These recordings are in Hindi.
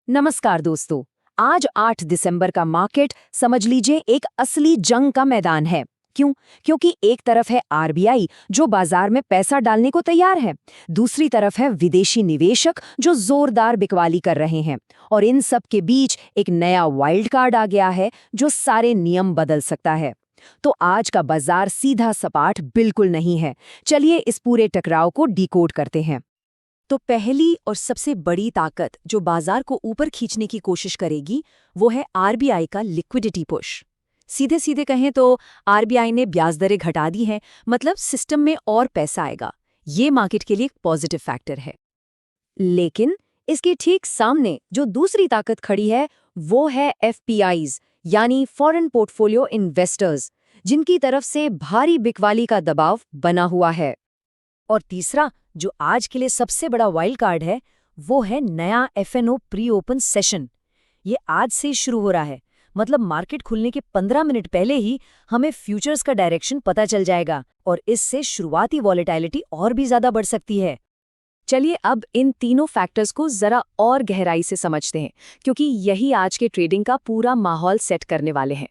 नमस्कार दोस्तों। आज 8 दिसंबर का मार्केट समझ लीजिए एक असली जंग का मैदान है। क्यों? क्योंकि एक तरफ है आरबीआई जो बाजार में पैसा डालने को तैयार है, दूसरी तरफ है विदेशी निवेशक जो जोरदार बिकवाली कर रहे हैं। और इन सब के बीच एक नया वाइल्ड कार्ड आ गया है जो सारे नियम बदल सकता है। तो आज का बाजार सीधा सपाट बिल्कुल नहीं है। चलिए इस पूरे टकराव को डिकोड करते हैं। तो पहली और सबसे बड़ी ताकत जो बाजार को ऊपर खींचने की कोशिश करेगी वो है आरबीआई का लिक्विडिटी पुश। सीधे सीधे कहें तो आरबीआई ने ब्याज दरें घटा दी हैं, मतलब सिस्टम में और पैसा आएगा। ये मार्केट के लिए एक पॉजिटिव फैक्टर है। लेकिन इसके ठीक सामने जो दूसरी ताकत खड़ी है वो है एफपीआईज यानी फॉरेन पोर्टफोलियो इन्वेस्टर्स, जिनकी तरफ से भारी बिकवाली का दबाव बना हुआ है। और तीसरा जो आज के लिए सबसे बड़ा वाइल्ड कार्ड है वो है नया एफएनओ प्री ओपन सेशन। ये आज से शुरू हो रहा है, मतलब मार्केट खुलने के 15 मिनट पहले ही हमें फ्यूचर्स का डायरेक्शन पता चल जाएगा और इससे शुरुआती वॉलेटिलिटी और भी ज्यादा बढ़ सकती है। चलिए अब इन तीनों फैक्टर्स को जरा और गहराई से समझते हैं, क्योंकि यही आज के ट्रेडिंग का पूरा माहौल सेट करने वाले हैं।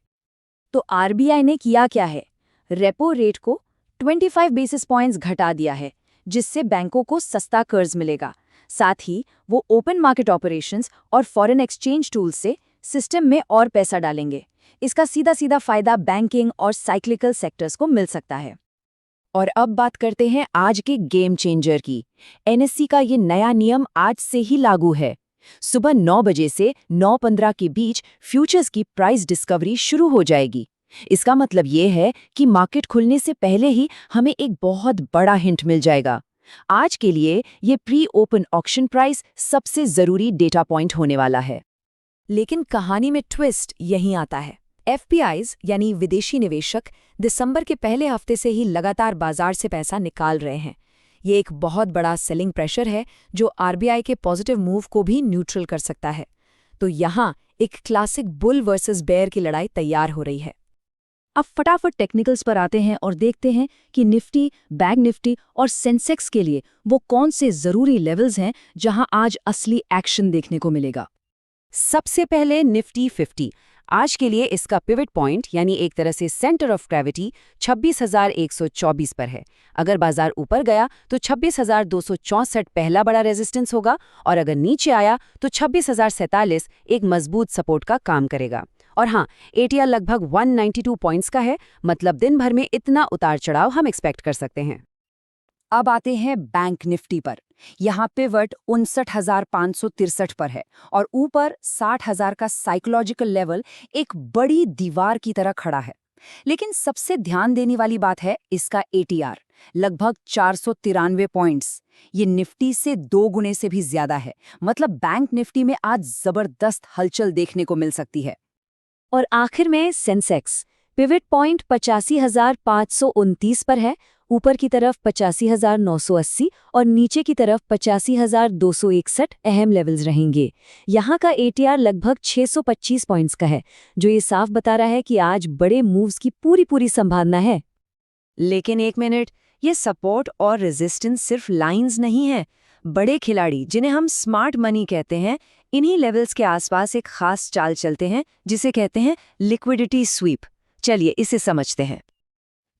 तो आरबीआई ने किया क्या है? रेपो रेट को 25 बेसिस पॉइंट्स घटा दिया है, जिससे बैंकों को सस्ता कर्ज मिलेगा। साथ ही वो ओपन मार्केट ऑपरेशंस और फॉरेन एक्सचेंज टूल्स से सिस्टम में और पैसा डालेंगे। इसका सीधा सीधा फायदा बैंकिंग और साइक्लिकल सेक्टर्स को मिल सकता है। और अब बात करते हैं आज के गेम चेंजर की। एनएससी का ये नया नियम आज से ही लागू है। सुबह 9 बजे से 9:15 के बीच फ्यूचर्स की प्राइस डिस्कवरी शुरू हो जाएगी। इसका मतलब ये है कि मार्केट खुलने से पहले ही हमें एक बहुत बड़ा हिंट मिल जाएगा। आज के लिए ये प्री ओपन ऑक्शन प्राइस सबसे जरूरी डेटा पॉइंट होने वाला है। लेकिन कहानी में ट्विस्ट यहीं आता है। एफपीआईज यानी विदेशी निवेशक दिसंबर के पहले हफ्ते से ही लगातार बाजार से पैसा निकाल रहे हैं। ये एक बहुत बड़ा सेलिंग प्रेशर है जो आरबीआई के पॉजिटिव मूव को भी न्यूट्रल कर सकता है। तो यहाँ एक क्लासिक बुल वर्सेस बेयर की लड़ाई तैयार हो रही है। अब फटाफट टेक्निकल्स पर आते हैं और देखते हैं कि निफ्टी, बैंक निफ्टी और सेंसेक्स के लिए वो कौन से जरूरी लेवल्स हैं जहां आज असली एक्शन देखने को मिलेगा। सबसे पहले निफ्टी 50। आज के लिए इसका पिवट पॉइंट यानी एक तरह से सेंटर ऑफ ग्रेविटी 26,124 पर है। अगर बाजार ऊपर गया तो 26,264 पहला बड़ा रेजिस्टेंस होगा और अगर नीचे आया तो 26,047 एक मजबूत सपोर्ट का काम करेगा। और हाँ, एटीआर लगभग 192 पॉइंट्स का है, मतलब दिन भर में इतना उतार चढ़ाव हम एक्सपेक्ट कर सकते हैं। अब आते हैं बैंक निफ्टी पर। यहाँ पिवट 59,563 पर है और ऊपर 60,000 का साइकोलॉजिकल लेवल एक बड़ी दीवार की तरह खड़ा है। लेकिन सबसे ध्यान देने वाली बात है इसका एटीआर, लगभग 493 पॉइंट्स। ये निफ्टी से 2 गुने से भी ज्यादा है, मतलब बैंक निफ्टी में आज जबरदस्त हलचल देखने को मिल सकती है। और आखिर में सेंसेक्स। पिवट पॉइंट 85,529 पर है, ऊपर की तरफ 85,980 और नीचे की तरफ 85,261 अहम लेवल्स रहेंगे। यहाँ का एटीआर लगभग 625 पॉइंट्स का है, जो ये साफ बता रहा है कि आज बड़े मूव्स की पूरी संभावना है। लेकिन एक मिनट, ये सपोर्ट और रेजिस्टेंस सिर्फ लाइंस नहीं है। बड़े खिलाड़ी जिन्हें हम स्मार्ट मनी कहते हैं, इन्हीं लेवल्स के आसपास एक खास चाल चलते हैं जिसे कहते हैं लिक्विडिटी स्वीप। चलिए इसे समझते हैं।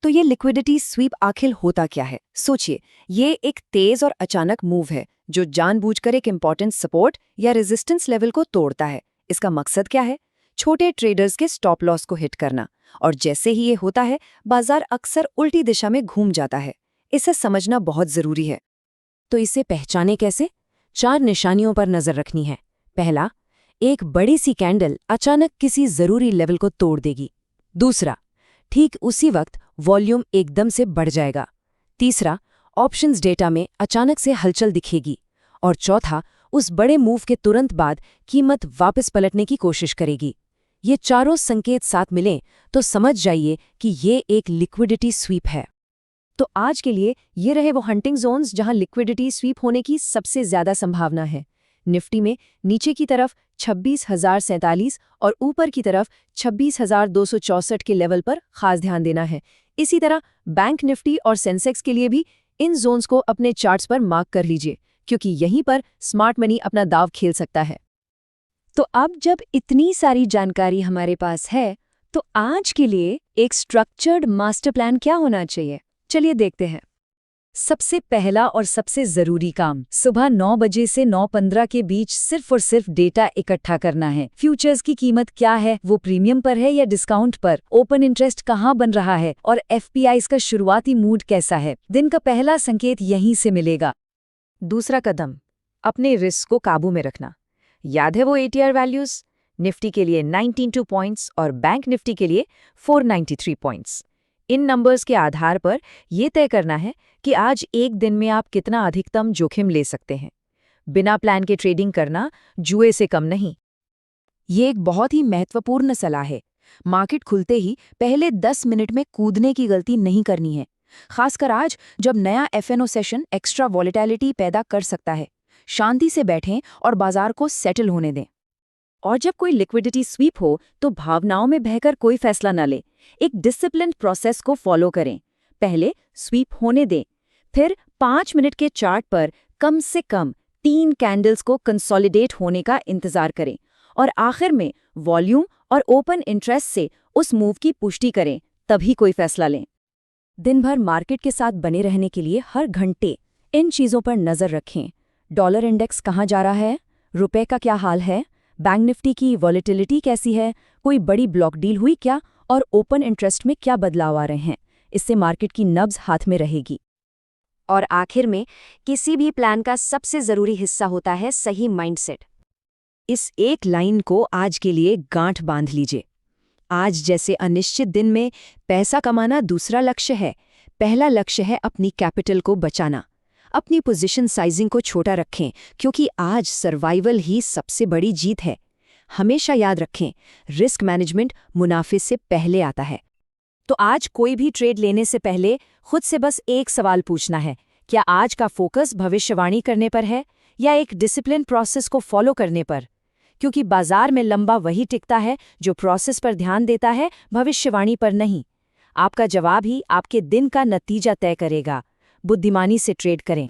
तो ये लिक्विडिटी स्वीप आखिर होता क्या है? सोचिए, ये एक तेज और अचानक मूव है जो जानबूझकर एक इंपॉर्टेंट सपोर्ट या रेजिस्टेंस लेवल को तोड़ता है। इसका मकसद क्या है? छोटे ट्रेडर्स के स्टॉप लॉस को हिट करना। और जैसे ही ये होता है, बाजार अक्सर उल्टी दिशा में घूम जाता है। इसे समझना बहुत जरूरी है। तो इसे पहचाने कैसे? 4 निशानियों पर नजर रखनी है। पहला, एक बड़ी सी कैंडल अचानक किसी जरूरी लेवल को तोड़ देगी। दूसरा, ठीक उसी वक्त वॉल्यूम एकदम से बढ़ जाएगा। तीसरा, ऑप्शंस डेटा में अचानक से हलचल दिखेगी। और चौथा, उस बड़े मूव के तुरंत बाद कीमत वापस पलटने की कोशिश करेगी। ये चारों संकेत साथ मिलें तो समझ जाइए कि ये एक लिक्विडिटी स्वीप है। तो आज के लिए ये रहे वो हंटिंग जोन्स जहां लिक्विडिटी स्वीप होने की सबसे ज्यादा संभावना है। निफ्टी में नीचे की तरफ 26,047 और ऊपर की तरफ 26,264 के लेवल पर खास ध्यान देना है। इसी तरह बैंक निफ्टी और सेंसेक्स के लिए भी इन जोन्स को अपने चार्ट्स पर मार्क कर लीजिए, क्योंकि यहीं पर स्मार्ट मनी अपना दांव खेल सकता है। तो अब जब इतनी सारी जानकारी हमारे पास है, तो आज के लिए एक स्ट्रक्चर्ड मास्टर प्लान क्या होना चाहिए? चलिए देखते हैं। सबसे पहला और सबसे ज़रूरी काम सुबह 9 बजे से 9:15 के बीच सिर्फ और सिर्फ डेटा इकट्ठा करना है। फ्यूचर्स की कीमत क्या है, वो प्रीमियम पर है या डिस्काउंट पर, ओपन इंटरेस्ट कहाँ बन रहा है और एफपीआईज़ का शुरुआती मूड कैसा है। दिन का पहला संकेत यहीं से मिलेगा। दूसरा कदम, अपने रिस्क को काबू में रखना। याद है वो एटीआर वैल्यूज? निफ्टी के लिए 92 पॉइंट्स और बैंक निफ्टी के लिए 493 पॉइंट्स। इन नंबर्स के आधार पर यह तय करना है कि आज एक दिन में आप कितना अधिकतम जोखिम ले सकते हैं। बिना प्लान के ट्रेडिंग करना जुए से कम नहीं। ये एक बहुत ही महत्वपूर्ण सलाह है। मार्केट खुलते ही पहले 10 मिनट में कूदने की गलती नहीं करनी है, खासकर आज जब नया एफएनओ सेशन एक्स्ट्रा वॉलेटिलिटी पैदा कर सकता है। शांति से बैठें और बाजार को सेटल होने दें। और जब कोई लिक्विडिटी स्वीप हो तो भावनाओं में बहकर कोई फैसला न ले। एक डिसिप्लिन्ड प्रोसेस को फॉलो करें। पहले स्वीप होने दें, फिर 5 मिनट के चार्ट पर कम से कम 3 कैंडल्स को कंसोलिडेट होने का इंतजार करें और आखिर में वॉल्यूम और ओपन इंटरेस्ट से उस मूव की पुष्टि करें, तभी कोई फैसला लें। दिन भर मार्केट के साथ बने रहने के लिए हर घंटे इन चीज़ों पर नज़र रखें। डॉलर इंडेक्स कहाँ जा रहा है, रुपए का क्या हाल है, बैंक निफ्टी की वॉलेटिलिटी कैसी है, कोई बड़ी ब्लॉक डील हुई क्या और ओपन इंटरेस्ट में क्या बदलाव आ रहे हैं। इससे मार्केट की नब्ज हाथ में रहेगी। और आखिर में किसी भी प्लान का सबसे ज़रूरी हिस्सा होता है सही माइंडसेट। इस एक लाइन को आज के लिए गांठ बांध लीजिए। आज जैसे अनिश्चित दिन में पैसा कमाना दूसरा लक्ष्य है, पहला लक्ष्य है अपनी कैपिटल को बचाना। अपनी पोजीशन साइजिंग को छोटा रखें, क्योंकि आज सर्वाइवल ही सबसे बड़ी जीत है। हमेशा याद रखें, रिस्क मैनेजमेंट मुनाफे से पहले आता है। तो आज कोई भी ट्रेड लेने से पहले खुद से बस एक सवाल पूछना है, क्या आज का फोकस भविष्यवाणी करने पर है या एक डिसिप्लिन प्रोसेस को फॉलो करने पर? क्योंकि बाजार में लंबा वही टिकता है जो प्रोसेस पर ध्यान देता है, भविष्यवाणी पर नहीं। आपका जवाब ही आपके दिन का नतीजा तय करेगा। बुद्धिमानी से ट्रेड करें।